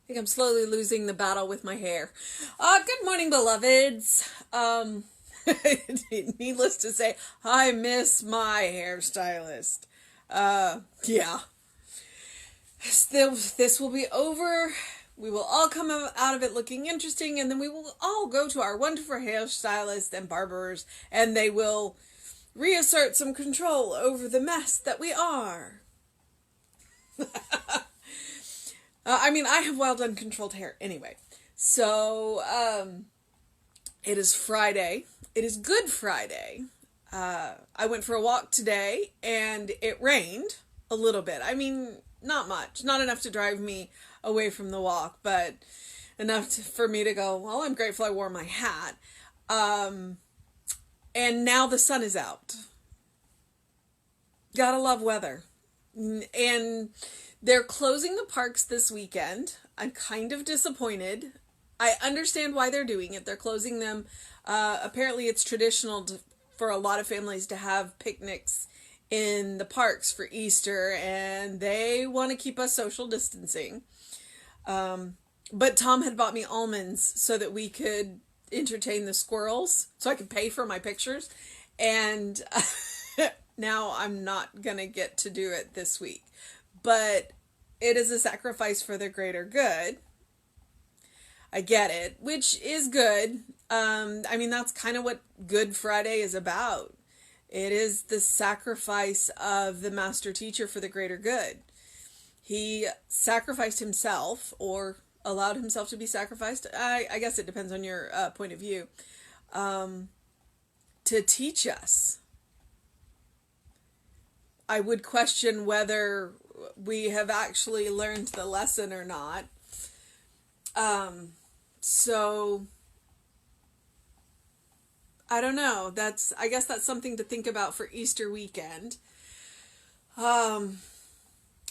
think I'm slowly losing the battle with my hair. Good morning, beloveds. Needless to say, I miss my hairstylist. Yeah. This will be over. We will all come out of it looking interesting, and then we will all go to our wonderful hairstylists and barbers, and they will reassert some control over the mess that we are. I have wild, uncontrolled hair anyway. So, it is Friday. It is Good Friday. I went for a walk today, and it rained a little bit. Not much. Not enough to drive me away from the walk, but enough for me to go, well, I'm grateful I wore my hat. And now the sun is out. Gotta love weather. And they're closing the parks this weekend. I'm kind of disappointed. I understand why they're doing it. They're closing them. Apparently it's traditional for a lot of families to have picnics in the parks for Easter, and they want to keep us social distancing. But Tom had bought me almonds so that we could entertain the squirrels, so I could pay for my pictures. And now I'm not going to get to do it this week. But it is a sacrifice for the greater good. I get it, which is good. That's kind of what Good Friday is about. It is the sacrifice of the master teacher for the greater good. He sacrificed himself, or allowed himself to be sacrificed. I guess it depends on your point of view. To teach us. I would question whether we have actually learned the lesson or not. So I don't know. I guess that's something to think about for Easter weekend.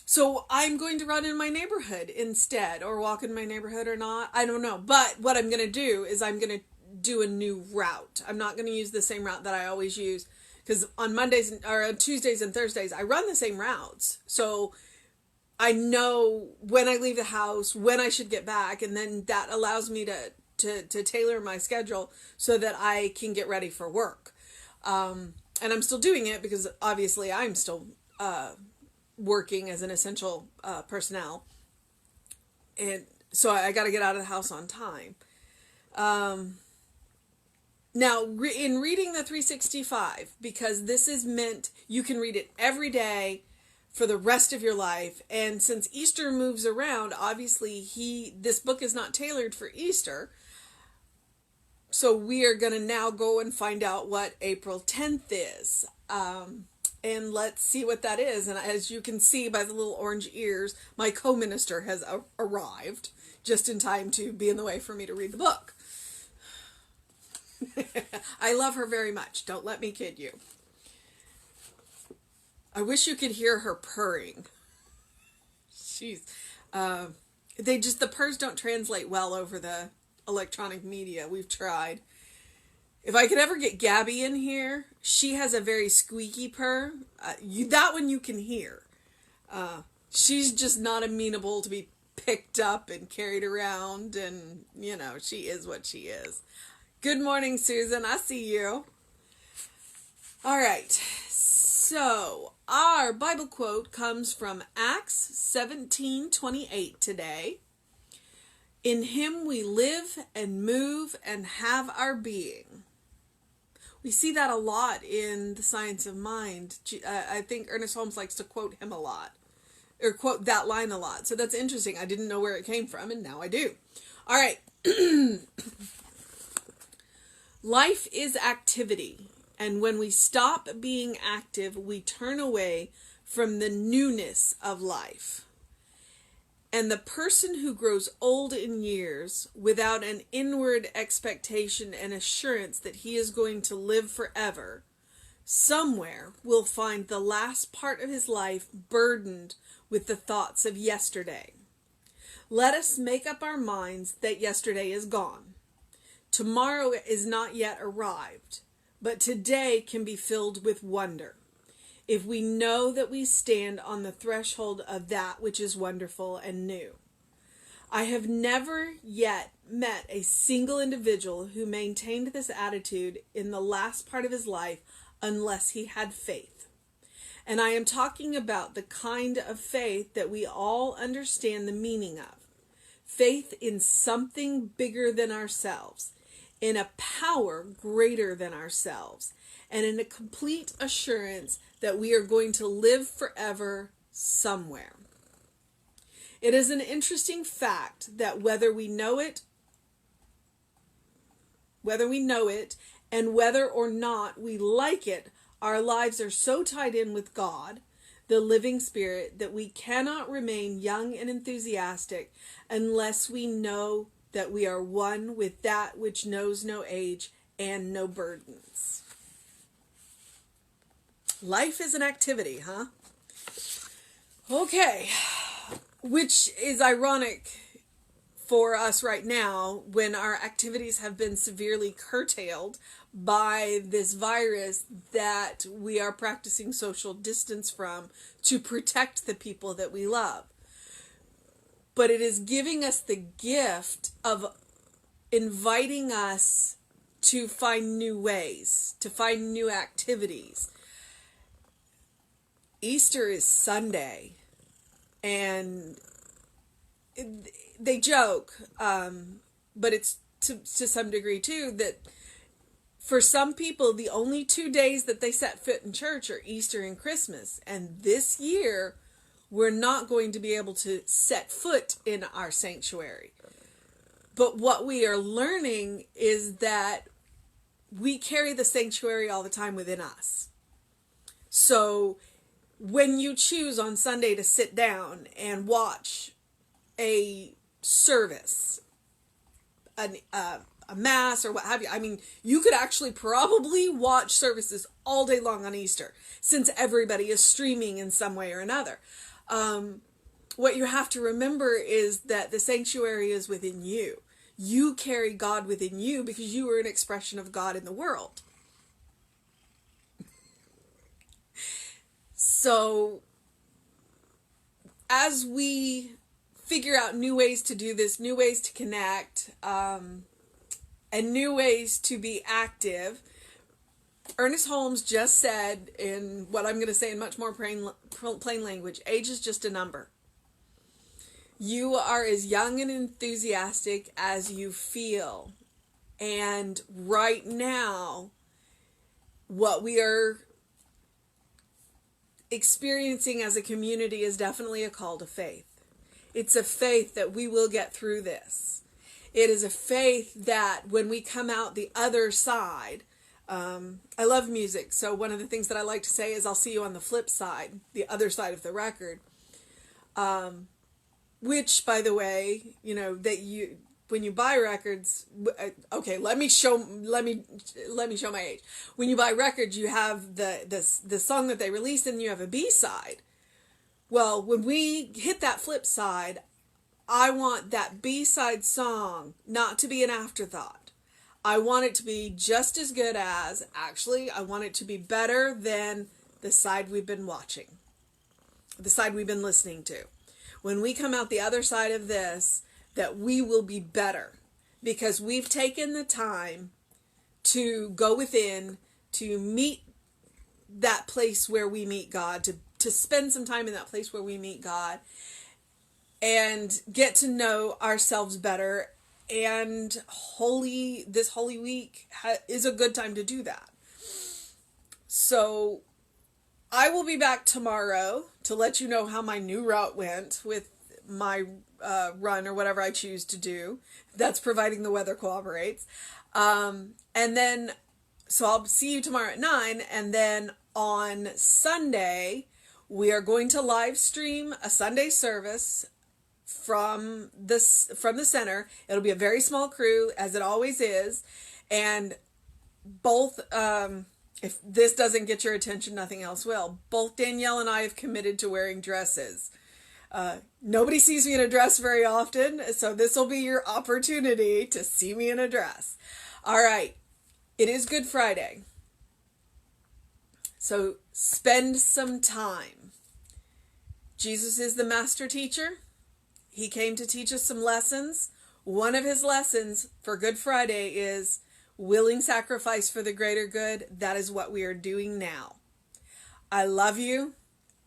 So I'm going to run in my neighborhood instead, or walk in my neighborhood or not. I don't know. But what I'm going to do is I'm going to do a new route. I'm not going to use the same route that I always use, because on Mondays or on Tuesdays and Thursdays, I run the same routes. So I know when I leave the house, when I should get back, and then that allows me to tailor my schedule so that I can get ready for work. And I'm still doing it because obviously I'm still working as an essential personnel. And so I got to get out of the house on time. Now, in reading the 365, because this is meant, you can read it every day for the rest of your life. And since Easter moves around, obviously this book is not tailored for Easter. So we are going to now go and find out what April 10th is. And let's see what that is. And as you can see by the little orange ears, my co-minister has arrived just in time to be in the way for me to read the book. I love her very much. Don't let me kid you. I wish you could hear her purring. The purrs don't translate well over the electronic media. We've tried. If I could ever get Gabby in here, she has a very squeaky purr. That one you can hear. She's just not amenable to be picked up and carried around, and, she is what she is. Good morning, Susan. I see you. All right. So, our Bible quote comes from Acts 17:28 today. In him we live and move and have our being. We see that a lot in the science of mind. I think Ernest Holmes likes to quote him a lot, or quote that line a lot. So that's interesting. I didn't know where it came from, and now I do. All right. Life is activity, and when we stop being active, we turn away from the newness of life. And the person who grows old in years without an inward expectation and assurance that he is going to live forever, somewhere will find the last part of his life burdened with the thoughts of yesterday. Let us make up our minds that yesterday is gone. Tomorrow is not yet arrived, but today can be filled with wonder. if we know that we stand on the threshold of that which is wonderful and new. I have never yet met a single individual who maintained this attitude in the last part of his life unless he had faith. And I am talking about the kind of faith that we all understand the meaning of. Faith in something bigger than ourselves, in a power greater than ourselves, and in a complete assurance that we are going to live forever somewhere. It is an interesting fact that whether we know it and whether or not we like it, our lives are so tied in with God, the living Spirit, that we cannot remain young and enthusiastic unless we know that we are one with that which knows no age and no burdens. Life is an activity, huh? Okay. Which is ironic for us right now when our activities have been severely curtailed by this virus that we are practicing social distance from to protect the people that we love. But it is giving us the gift of inviting us to find new ways, to find new activities. Easter is Sunday. And they joke, but it's to some degree too, that for some people, the only 2 days that they set foot in church are Easter and Christmas. And this year, we're not going to be able to set foot in our sanctuary. But what we are learning is that we carry the sanctuary all the time within us. So when you choose on Sunday to sit down and watch a service, a mass or what have you, I mean, you could actually probably watch services all day long on Easter, since everybody is streaming in some way or another. What you have to remember is that the sanctuary is within you. You carry God within you because you are an expression of God in the world. So, as we figure out new ways to do this, new ways to connect, and new ways to be active, Ernest Holmes just said, in what I'm going to say in much more plain language, age is just a number. You are as young and enthusiastic as you feel. And right now, what we are experiencing as a community is definitely a call to faith. It's a faith that we will get through this. It is a faith that when we come out the other side, I love music, so one of the things that I like to say is I'll see you on the flip side, the other side of the record. Which, by the way, you know, that you, when you buy records, okay, let me show my age. When you buy records, you have the song that they released, and you have a B-side. Well, when we hit that flip side, I want that B-side song not to be an afterthought. I want it to be just as good as, actually, I want it to be better than the side we've been watching, the side we've been listening to. When we come out the other side of this, that we will be better because we've taken the time to go within, to meet that place where we meet God, to spend some time in that place where we meet God and get to know ourselves better. And this Holy Week is a good time to do that. So I will be back tomorrow to let you know how my new route went with my run or whatever I choose to do. That's providing the weather cooperates. And then, so I'll see you tomorrow at 9. And then on Sunday, we are going to live stream a Sunday service from the center. It'll be a very small crew, as it always is. And both, if this doesn't get your attention, nothing else will. Both Danielle and I have committed to wearing dresses. Nobody sees me in a dress very often, so this will be your opportunity to see me in a dress. All right. It is Good Friday. So spend some time. Jesus is the master teacher. He came to teach us some lessons. One of his lessons for Good Friday is willing sacrifice for the greater good. That is what we are doing now. I love you.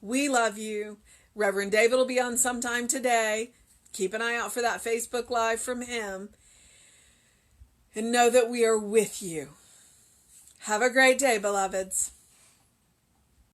We love you. Reverend David will be on sometime today. Keep an eye out for that Facebook Live from him. And know that we are with you. Have a great day, beloveds.